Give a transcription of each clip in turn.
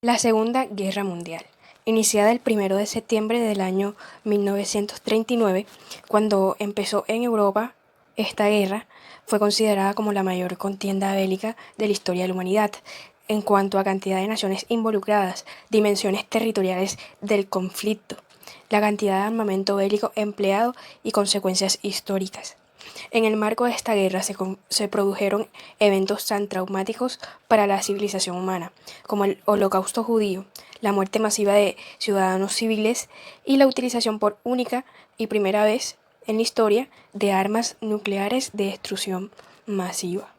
La Segunda Guerra Mundial, iniciada el 1 de septiembre del año 1939, cuando empezó en Europa, esta guerra fue considerada como la mayor contienda bélica de la historia de la humanidad, en cuanto a cantidad de naciones involucradas, dimensiones territoriales del conflicto, la cantidad de armamento bélico empleado y consecuencias históricas. En el marco de esta guerra se produjeron eventos tan traumáticos para la civilización humana, como el Holocausto judío, la muerte masiva de ciudadanos civiles y la utilización por única y primera vez en la historia de armas nucleares de destrucción masiva.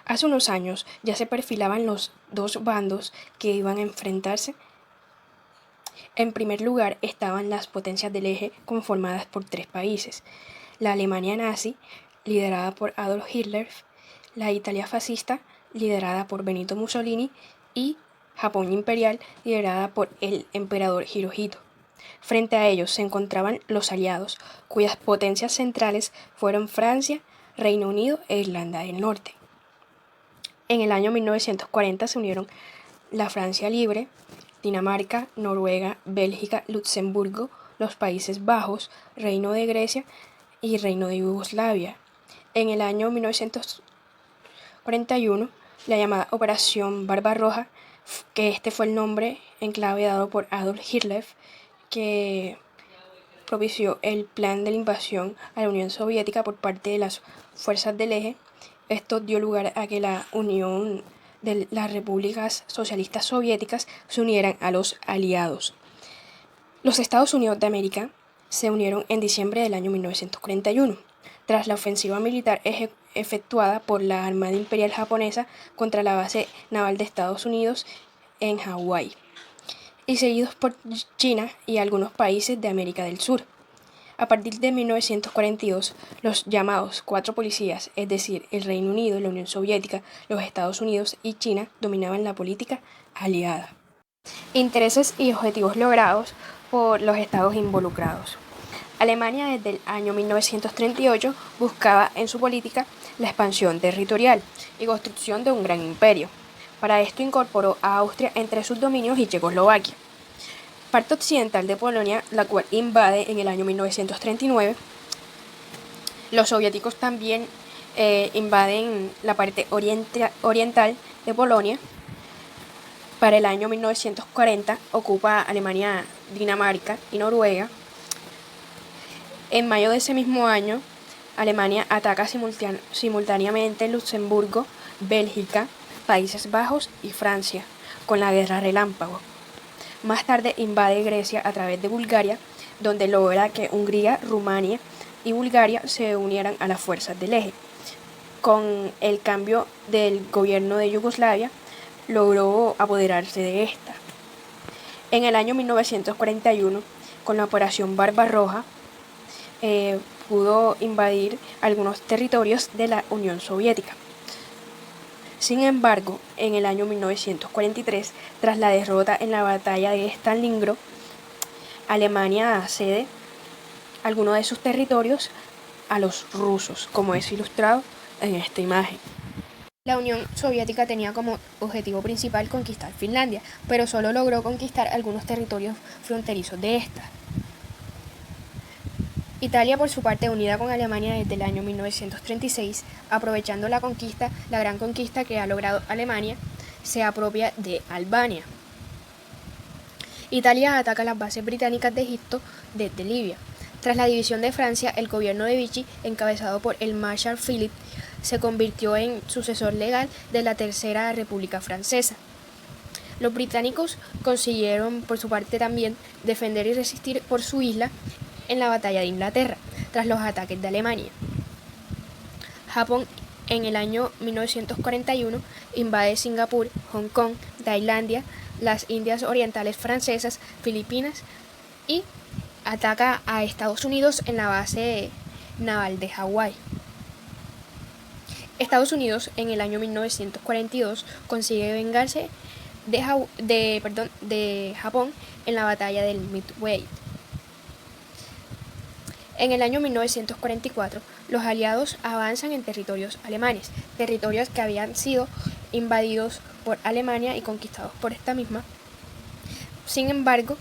Hace unos años ya se perfilaban los dos bandos que iban a enfrentarse. En primer lugar estaban las potencias del eje conformadas por tres países: la Alemania nazi, liderada por Adolf Hitler, la Italia fascista, liderada por Benito Mussolini, y Japón imperial, liderada por el emperador Hirohito. Frente a ellos se encontraban los aliados, cuyas potencias centrales fueron Francia, Reino Unido e Irlanda del Norte. En el año 1940 se unieron la Francia Libre, Dinamarca, Noruega, Bélgica, Luxemburgo, los Países Bajos, Reino de Grecia y Reino de Yugoslavia. En el año 1941, la llamada Operación Barbarroja, que este fue el nombre en clave dado por Adolf Hitler, que propició el plan de la invasión a la Unión Soviética por parte de las fuerzas del eje. Esto dio lugar a que la Unión de las Repúblicas Socialistas Soviéticas se unieran a los aliados. Los Estados Unidos de América se unieron en diciembre del año 1941, tras la ofensiva militar efectuada por la Armada Imperial Japonesa contra la base naval de Estados Unidos en Hawái, y seguidos por China y algunos países de América del Sur. A partir de 1942, los llamados Cuatro Policías, es decir, el Reino Unido, la Unión Soviética, los Estados Unidos y China, dominaban la política aliada. Intereses y objetivos logrados por los estados involucrados. Alemania desde el año 1938 buscaba en su política la expansión territorial y construcción de un gran imperio. Para esto incorporó a Austria entre sus dominios y Checoslovaquia. Parte occidental de Polonia, la cual invade en el año 1939. Los soviéticos también invaden la parte oriental de Polonia. Para el año 1940 ocupa Alemania, Dinamarca y Noruega. En mayo de ese mismo año, Alemania ataca simultáneamente Luxemburgo, Bélgica, Países Bajos y Francia, con la Guerra Relámpago. Más tarde invade Grecia a través de Bulgaria, donde logra que Hungría, Rumania y Bulgaria se unieran a las fuerzas del eje. Con el cambio del gobierno de Yugoslavia, logró apoderarse de esta. En el año 1941, con la Operación Barbarroja, pudo invadir algunos territorios de la Unión Soviética. Sin embargo, en el año 1943, tras la derrota en la batalla de Stalingrado, Alemania cede algunos de sus territorios a los rusos, como es ilustrado en esta imagen. La Unión Soviética tenía como objetivo principal conquistar Finlandia, pero solo logró conquistar algunos territorios fronterizos de esta. Italia, por su parte, unida con Alemania desde el año 1936, aprovechando la gran conquista que ha logrado Alemania, se apropia de Albania. Italia ataca las bases británicas de Egipto desde Libia. Tras la división de Francia, el gobierno de Vichy, encabezado por el Marshal Philippe, se convirtió en sucesor legal de la Tercera República Francesa. Los británicos consiguieron, por su parte también, defender y resistir por su isla en la batalla de Inglaterra, tras los ataques de Alemania. Japón, en el año 1941, invade Singapur, Hong Kong, Tailandia, las Indias Orientales Francesas, Filipinas y ataca a Estados Unidos en la base naval de Hawái. Estados Unidos, en el año 1942, consigue vengarse de Japón en la batalla del Midway. En el año 1944, los aliados avanzan en territorios alemanes, territorios que habían sido invadidos por Alemania y conquistados por esta misma. Sin embargo,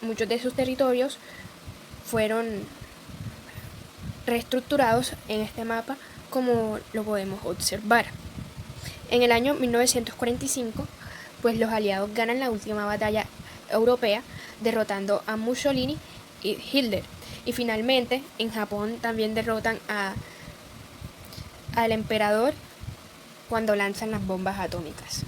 muchos de sus territorios fueron reestructurados en este mapa, como lo podemos observar. En el año 1945, pues los aliados ganan la última batalla europea, derrotando a Mussolini y Hitler. Y finalmente, en Japón también derrotan al emperador cuando lanzan las bombas atómicas.